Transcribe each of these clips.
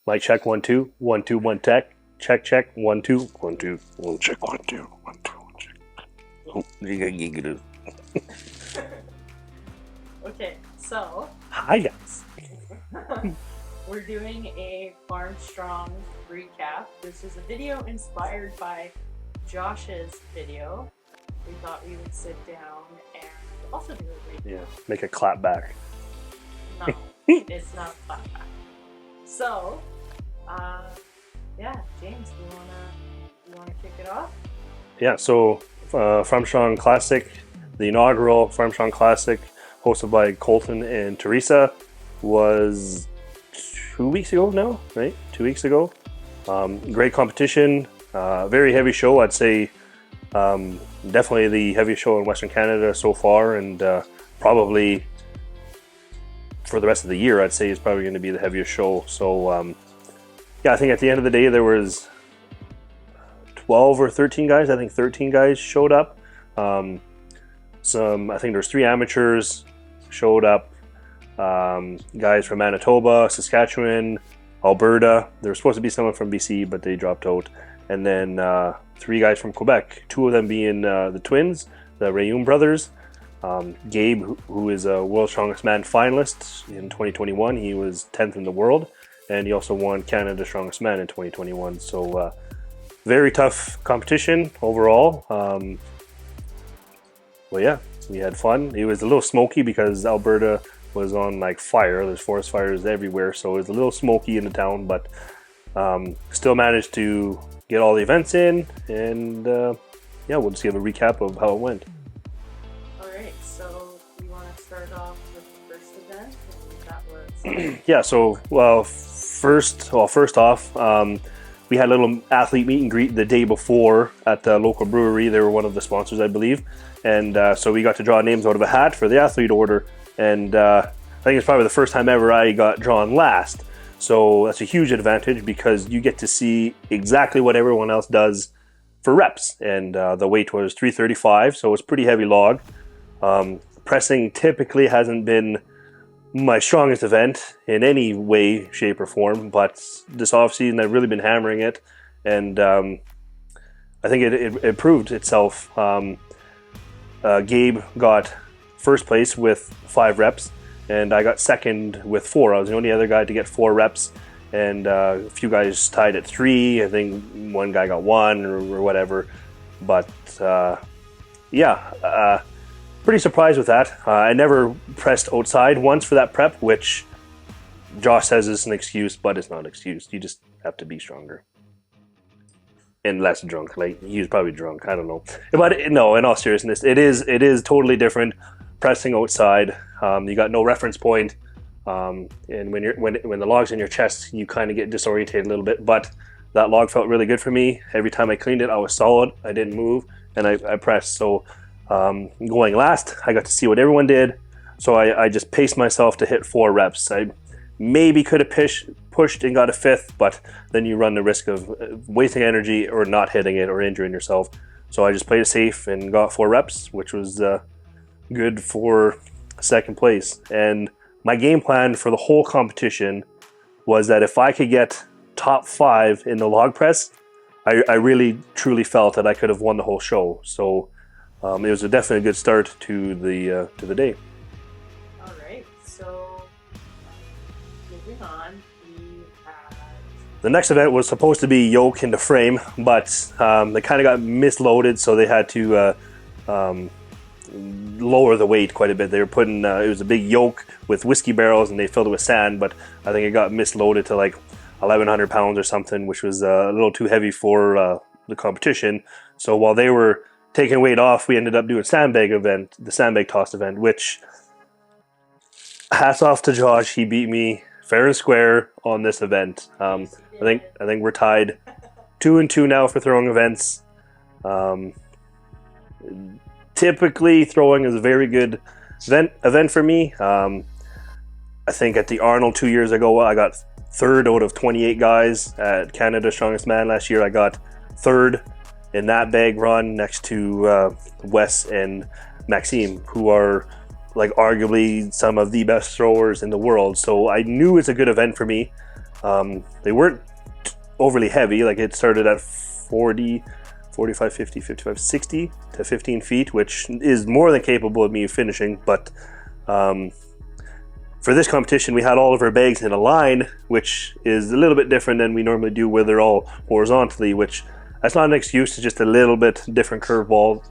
Mic check 1 2 1 2 1 tech check 1 2 1 2 1 check 1 2 1 2 1 check. Oh, Okay, so hi guys. we're doing a Farm Strong recap. This is a video inspired by Josh's video. We thought we would sit down and also do a recap. Yeah, make a clap back. No, it's not a clap back. So, yeah, James, you wanna kick it off? Yeah, so Farm Strong Classic, the inaugural Farm Strong Classic, hosted by Colton and Teresa, was 2 weeks ago now, right? 2 weeks ago. Great competition, very heavy show. I'd say definitely the heaviest show in Western Canada so far, and probably for the rest of the year, I'd say is probably going to be the heaviest show. So yeah, I think at the end of the day there was 12 or 13 guys. I think 13 guys showed up. I think there's 3 amateurs showed up. Guys from Manitoba, Saskatchewan, Alberta. There was supposed to be someone from BC, but they dropped out. And then 3 guys from Quebec. 2 of them being the twins, the Rayum brothers. Gabe, who is a World's Strongest Man finalist in 2021. He was 10th in the world, and he also won Canada's Strongest Man in 2021. So very tough competition overall. Well, yeah, we had fun. It was a little smoky because Alberta was on like fire. There's forest fires everywhere, so it was a little smoky in the town, but still managed to get all the events in, and yeah, we'll just give a recap of how it went. Alright, so you want to start off with the first event? And that was... Yeah, so first off, we had a little athlete meet and greet the day before at the local brewery. They were one of the sponsors, I believe, and so we got to draw names out of a hat for the athlete order, and I think it's probably the first time ever I got drawn last. So that's a huge advantage because you get to see exactly what everyone else does for reps, and the weight was 335, so it's pretty heavy log. Pressing typically hasn't been my strongest event in any way, shape, or form, but this offseason I've really been hammering it, and I think it proved itself. Gabe got first place with 5 reps, and I got second with 4. I was the only other guy to get 4 reps, and a few guys tied at 3. I think one guy got 1 or whatever, but yeah, pretty surprised with that. I never pressed outside once for that prep, which Josh says is an excuse, but it's not an excuse. You just have to be stronger and less drunk. Like, he was probably drunk, I don't know, but no, in all seriousness, it is totally different pressing outside. You got no reference point, and when the log's in your chest, you kind of get disorientated a little bit, but that log felt really good for me. Every time I cleaned it, I was solid, I didn't move, and I pressed. So going last, I got to see what everyone did, so I just paced myself to hit 4 reps. I maybe could have pushed and got a 5th, but then you run the risk of wasting energy or not hitting it or injuring yourself. So I just played it safe and got 4 reps, which was good for second place. And my game plan for the whole competition was that if I could get top 5 in the log press, I really truly felt that I could have won the whole show. So it was definitely a good start to the day. All right, so moving on, we had... The next event was supposed to be yoke into frame, but they kind of got misloaded, so they had to lower the weight quite a bit. They were putting it was a big yoke with whiskey barrels, and they filled it with sand, but I think it got misloaded to like 1,100 pounds or something, which was a little too heavy for the competition. So while they were taking weight off, we ended up doing the sandbag toss event, which, hats off to Josh, he beat me fair and square on this event. I think we're tied 2-2 now for throwing events. Typically, throwing is a very good event for me. I think at the Arnold 2 years ago, I got 3rd out of 28 guys. At Canada's Strongest Man last year, I got 3rd in that bag run next to Wes and Maxime, who are like arguably some of the best throwers in the world. So I knew it's a good event for me. They weren't overly heavy. Like it started at 40, 45, 50, 55, 60 to 15 feet, which is more than capable of me finishing. But for this competition, we had all of our bags in a line, which is a little bit different than we normally do where they're all horizontally, which that's not an excuse. It's just a little bit different curveball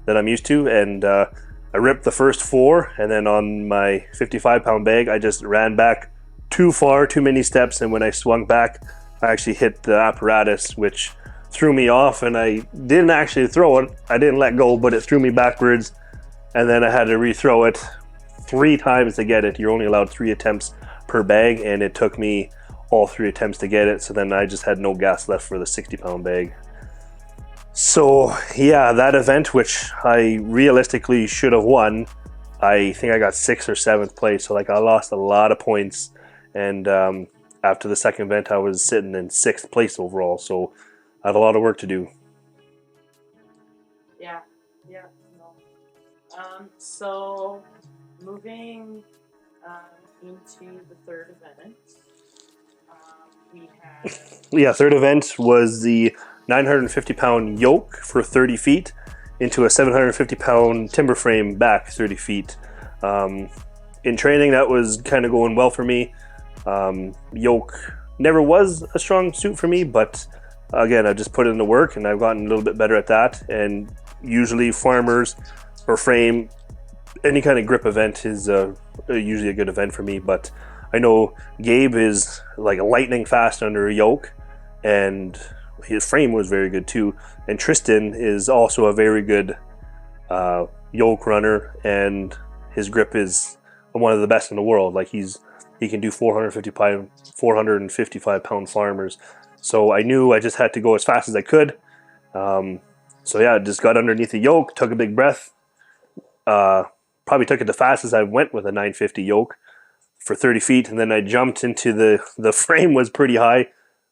that I'm used to. And I ripped the first 4, and then on my 55-pound bag, I just ran back too far, too many steps, and when I swung back, I actually hit the apparatus, which threw me off, and I didn't actually throw it. I didn't let go, but it threw me backwards, and then I had to rethrow it 3 times to get it. You're only allowed 3 attempts per bag, and it took me all 3 attempts to get it, so then I just had no gas left for the 60-pound bag. So yeah, that event, which I realistically should have won, I think I got 6th or 7th place, so like I lost a lot of points, and after the second event I was sitting in 6th place overall, so I have a lot of work to do. Yeah, no. So moving into the third event, we had... Yeah, third event was the 950-pound yoke for 30 feet into a 750-pound timber frame back 30 feet. In training, that was kind of going well for me. Yoke never was a strong suit for me, but again, I just put in the work and I've gotten a little bit better at that. And usually farmers or frame, any kind of grip event is usually a good event for me. But I know Gabe is like lightning fast under a yoke, and his frame was very good too. And Tristan is also a very good yoke runner, and his grip is one of the best in the world. Like he can do 455 pound farmers. So I knew I just had to go as fast as I could. So yeah, I just got underneath the yoke, took a big breath. Probably took it the fastest I went with a 950 yoke for 30 feet, and then I jumped into the frame was pretty high,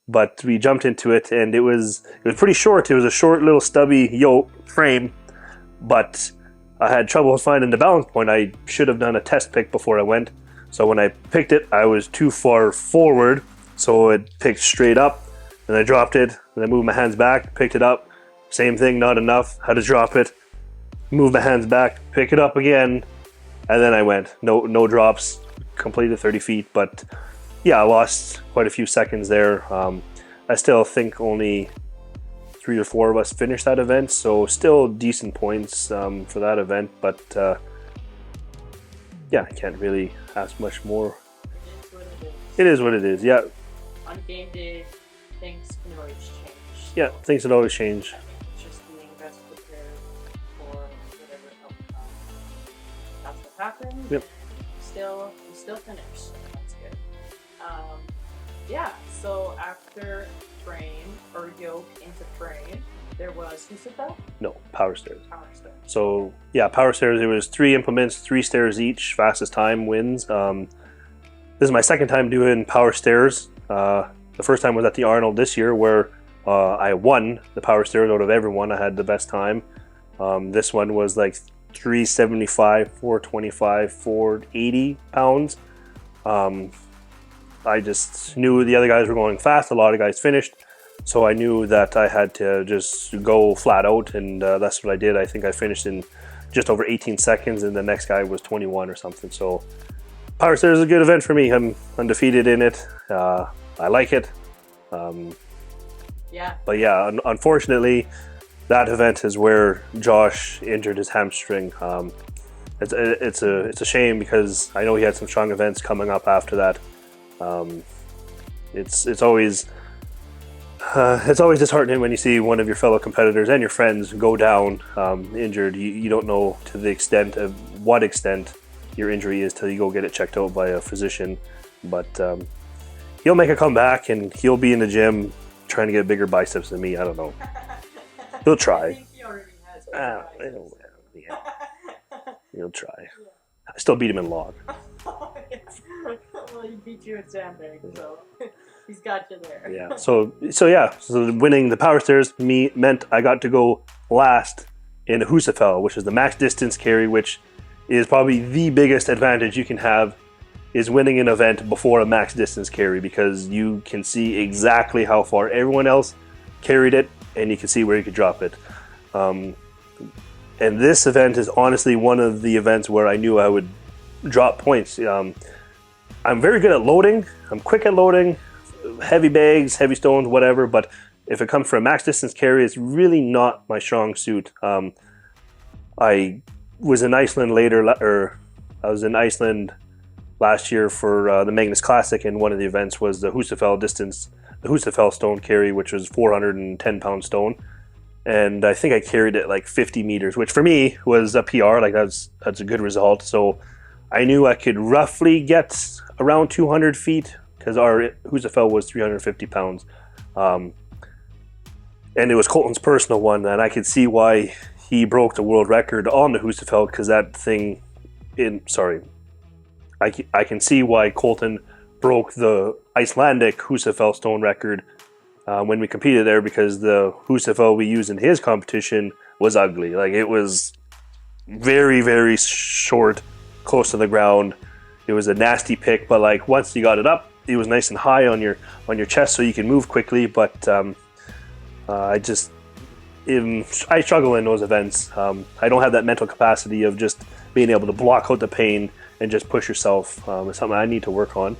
but we jumped into it, and it was pretty short. It was a short little stubby yoke frame, but I had trouble finding the balance point. I should have done a test pick before I went. So when I picked it, I was too far forward, so it picked straight up, and I dropped it, and I moved my hands back, picked it up. Same thing, not enough, had to drop it, move my hands back, pick it up again, and then I went. No drops, completed 30 feet, but yeah, I lost quite a few seconds there. I still think only 3 or 4 of us finished that event, so still decent points for that event, but yeah, I can't really ask much more. It is what it is. It is what it is, yeah. On game day, things can always change. Yeah, things can always change. I think it's just being best prepared for whatever outcome. That's what happened. Yep. We still finished, so that's good. Yeah, so after frame, or yoke into frame, there was, who said that? No, power stairs. Power stairs. So yeah, power stairs, it was 3 implements, 3 stairs each, fastest time wins. This is my second time doing power stairs. The first time was at the Arnold this year, where I won the power stairs out of everyone. I had the best time. This one was like 375, 425, 480 pounds. I just knew the other guys were going fast. A lot of guys finished. So I knew that I had to just go flat out, and that's what I did. I think I finished in just over 18 seconds, and the next guy was 21 or something. So power stairs is a good event for me. I'm undefeated in it. I like it. Yeah. But yeah, unfortunately, that event is where Josh injured his hamstring. It's a shame, because I know he had some strong events coming up after that. It's always disheartening when you see one of your fellow competitors and your friends go down injured. You don't know to the extent of what extent your injury is till you go get it checked out by a physician. But he'll make a comeback, and he'll be in the gym trying to get bigger biceps than me. I don't know. He'll try. I think he already has biceps. Yeah. He'll try. I still beat him in log. Well, he beat you at sandbag, so he's got you there. Yeah. So winning the power stairs meant I got to go last in the Husafell, which is the max distance carry, which is probably the biggest advantage you can have is winning an event before a max distance carry, because you can see exactly how far everyone else carried it, and you can see where you could drop it. And this event is honestly one of the events where I knew I would drop points. I'm very good at loading. I'm quick at loading, heavy bags, heavy stones, whatever. But if it comes for a max distance carry, it's really not my strong suit. I was in Iceland last year for the Magnus Classic, and one of the events was the Husafell stone carry, which was 410 pound stone. And I think I carried it like 50 meters, which for me was a PR. Like that's a good result. So I knew I could roughly get around 200 feet because our Husafell was 350 pounds. And it was Colton's personal one, and I could see why he broke the world record on the Husafell, because that thing I can see why Colton broke the Icelandic Husafell stone record when we competed there, because the Husafell we used in his competition was ugly. Like, it was very, very short, close to the ground. It was a nasty pick, but like once you got it up, it was nice and high on your chest, so you can move quickly. But I struggle in those events. I don't have that mental capacity of just being able to block out the pain and just push yourself. It's something I need to work on.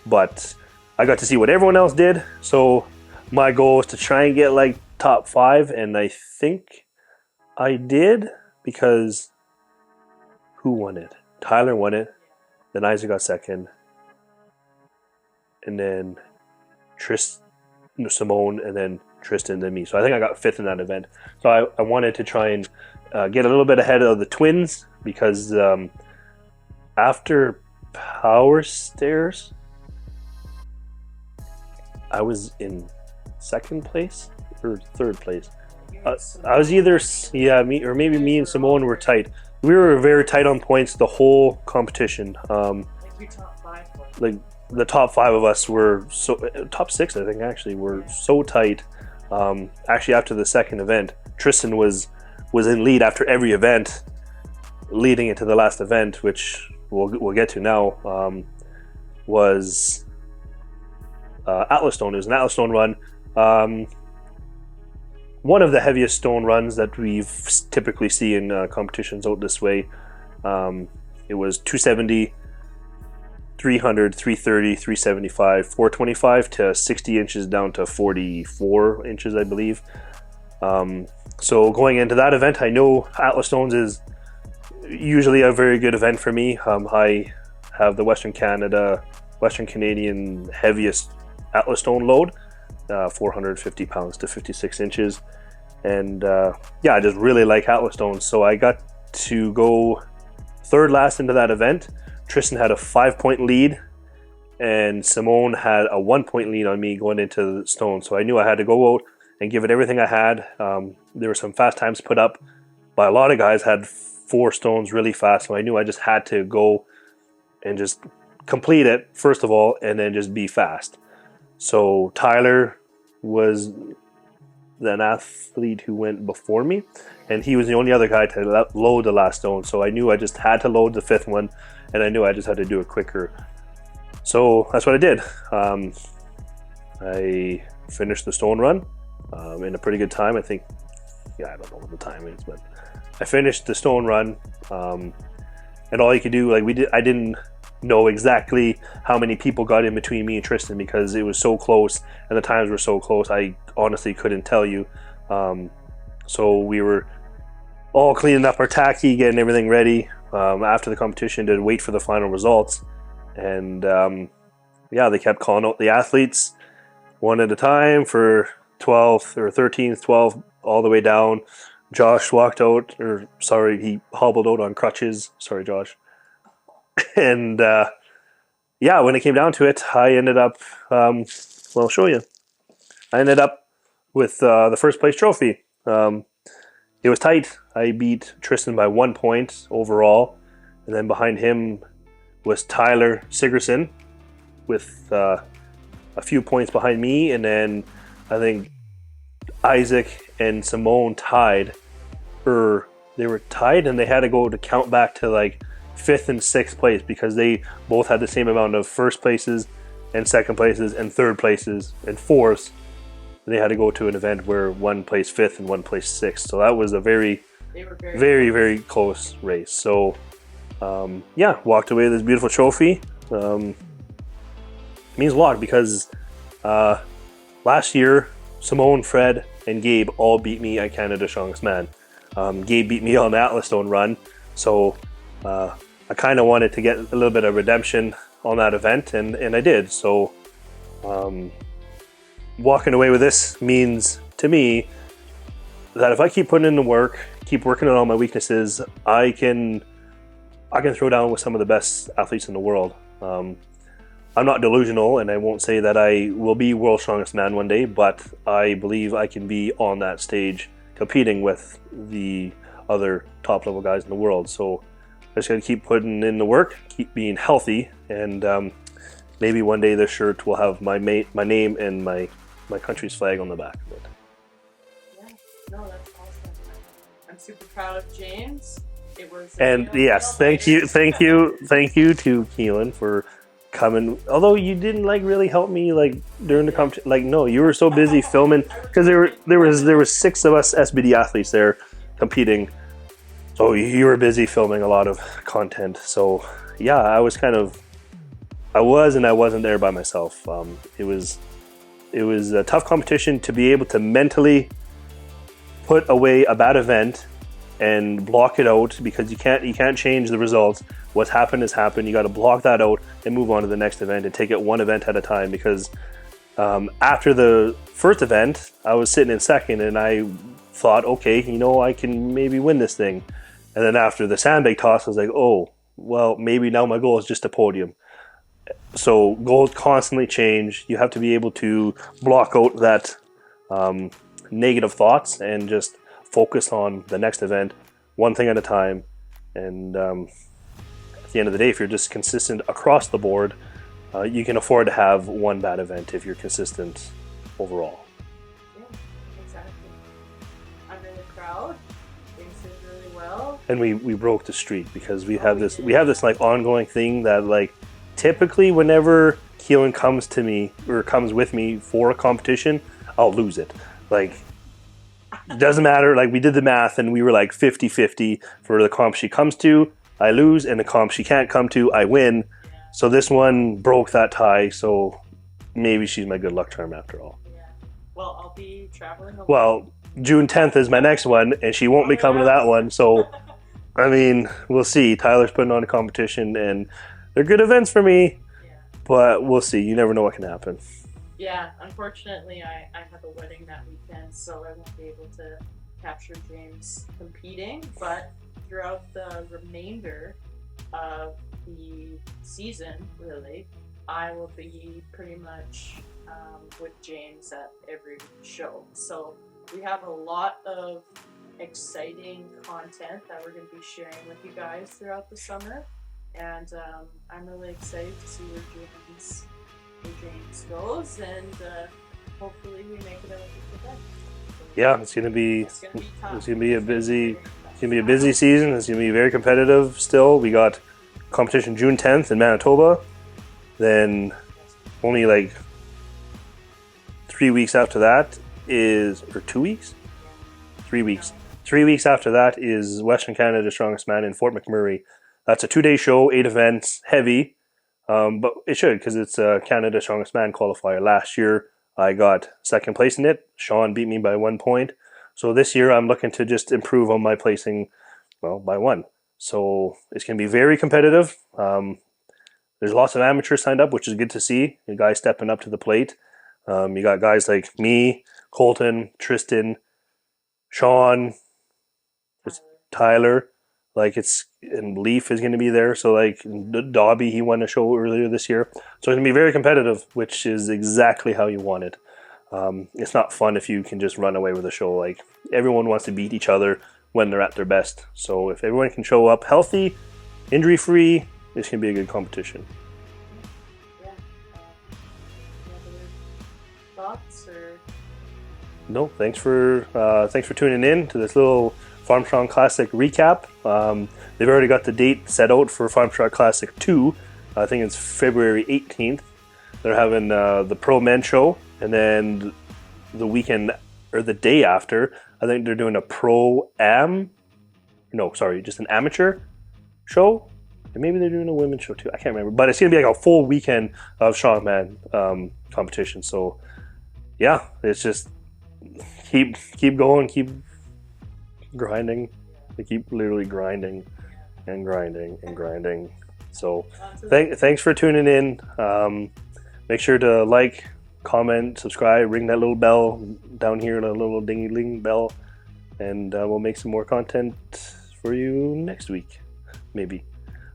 But I got to see what everyone else did, so my goal was to try and get like top 5, and I think I did, because who won it? Tyler won it, then Isaac got second, and then Simone, and then Tristan, then me. So I think I got 5th in that event. So I wanted to try and get a little bit ahead of the twins, because after Power Stairs, I was in 2nd place or 3rd place. I was either me, or maybe me and Simone were tight. We were very tight on points the whole competition. Like your top 5 points. Like the top 5 of us were top 6, I think, actually, were so tight. Actually, after the 2nd event, Tristan was in lead after every event, leading into the last event, which we'll get to now. Was Atlas Stone. It was an Atlas Stone run. One of the heaviest stone runs that we've typically see in competitions out this way. It was 270, 300, 330, 375, 425 to 60 inches down to 44 inches, I believe. So going into that event, I know Atlas Stones is usually a very good event for me. I have the Western Canadian heaviest Atlas Stone load, 450 pounds to 56 inches. And I just really like Atlas Stones. So I got to go 3rd last into that event. Tristan had a 5-point lead, and Simone had a 1-point lead on me going into the stone. So I knew I had to go out and give it everything I had. There were some fast times put up by a lot of guys, had 4 stones really fast. So I knew I just had to go and just complete it, first of all, and then just be fast. So Tyler was an athlete who went before me, and he was the only other guy to load the last stone. So I knew I just had to load the 5th one, and I knew I just had to do it quicker. So that's what I did. I finished the stone run in a pretty good time. I think, I don't know what the time is, but I finished the stone run. And all you could do, I didn't know exactly how many people got in between me and Tristan, because it was so close and the times were so close. I honestly couldn't tell you. So we were all cleaning up our tacky, getting everything ready after the competition to wait for the final results. And they kept calling out the athletes one at a time for 12th or 13th, 12th, all the way down. Josh walked out, he hobbled out on crutches. Sorry, Josh. And when it came down to it, I ended up, I'll show you. I ended up with the 1st place trophy. It was tight. I beat Tristan by 1 point overall. And then behind him was Tyler Sigerson with a few points behind me. And then I think Isaac and Simone tied. They were tied, and they had to go to count back to like fifth and sixth place because they both had the same amount of first places and second places and third places and fourths. They had to go to an event where one placed fifth and one placed sixth. So that was a very very close race. So walked away with this beautiful trophy. It means a lot because last year Simone, Fred, and Gabe all beat me at Canada's Strongest Man. Gabe beat me on the Artlist Stone run, so I kind of wanted to get a little bit of redemption on that event, and I did. So walking away with this means to me that if I keep putting in the work, keep working on all my weaknesses, I can throw down with some of the best athletes in the world. I'm not delusional, and I won't say that I will be World's Strongest Man one day, but I believe I can be on that stage competing with the other top level guys in the world. So I just got to keep putting in the work, keep being healthy, and maybe one day this shirt will have my name and my country's flag on the back of it. Yeah, no, that's awesome. I'm super proud of James. It was yes, thank you to Keelan for coming. Although you didn't really help me during the competition. No, you were so busy filming because there was 6 of us SBD athletes there competing. So you were busy filming a lot of content. So yeah, I was and I wasn't there by myself. It was a tough competition to be able to mentally put away a bad event and block it out, because you can't change the results. What's happened has happened. You got to block that out and move on to the next event and take it one event at a time. Because after the first event, I was sitting in second and I thought, okay, I can maybe win this thing. And then after the sandbag toss, I was like, oh, well, maybe now my goal is just a podium. So goals constantly change. You have to be able to block out that negative thoughts and just focus on the next event, one thing at a time. And at the end of the day, if you're just consistent across the board, you can afford to have one bad event if you're consistent overall. Yeah, exactly. I'm really proud. Things did really well. And we broke the streak because we have this ongoing thing that typically whenever Keelan comes to me or comes with me for a competition, I'll lose it. It doesn't matter. We did the math and we were 50-50 for the comp she comes to, I lose, and the comp she can't come to, I win. Yeah. So this one broke that tie, so maybe she's my good luck charm after all. Yeah. Well, I'll be traveling alone. Well, June 10th is my next one, and she won't be coming to that one, so we'll see. Tyler's putting on a competition, and they're good events for me, but we'll see. You never know what can happen. Yeah, unfortunately, I have a wedding that weekend, so I won't be able to capture James competing, but throughout the remainder of the season, really, I will be pretty much with James at every show. So we have a lot of exciting content that we're going to be sharing with you guys throughout the summer, and I'm really excited to see where James goes, and hopefully we make it out of the event. Yeah, it's gonna be a busy season. It's gonna be very competitive still. We got competition June 10th in Manitoba. Then only 3 weeks after that is, or 2 weeks? 3 weeks. 3 weeks after that is Western Canada's Strongest Man in Fort McMurray. That's a 2-day show, 8 events, heavy. But it should, because it's a Canada Strongest Man qualifier. Last year, I got second place in it. Sean beat me by 1 point. So this year, I'm looking to just improve on my placing, by 1. So it's going to be very competitive. There's lots of amateurs signed up, which is good to see. You guys stepping up to the plate. You got guys like me, Colton, Tristan, Sean, Tyler. And Leaf is going to be there. So Dobby, he won a show earlier this year. So it's going to be very competitive, which is exactly how you want it. It's not fun if you can just run away with a show. Everyone wants to beat each other when they're at their best. So if everyone can show up healthy, injury-free, it's going to be a good competition. Yeah. Any other thoughts or? No, thanks for tuning in to this little Farm Strong Classic recap. They've already got the date set out for Farm Strong Classic 2. I think it's February 18th. They're having the Pro Men show, and then the weekend or the day after, I think they're doing a Pro-Am. No, sorry, just an amateur show. And maybe they're doing a women's show too. I can't remember. But it's going to be like a full weekend of strongman competition. So, yeah, it's just keep going, keep grinding. They keep literally grinding and grinding and grinding. So, thanks for tuning in. Make sure to like, comment, subscribe, ring that little bell down here, the little dingy-ling bell. And we'll make some more content for you next week, maybe.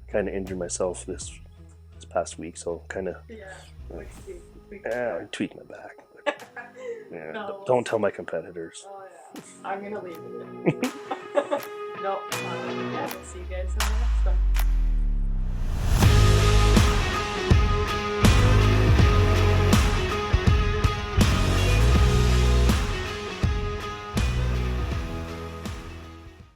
Kind of injured myself this past week, so kind of I tweaked my back. But, yeah, no, don't tell my competitors. Oh yeah, I'm gonna leave it. No, yeah, we'll see you guys in the next one.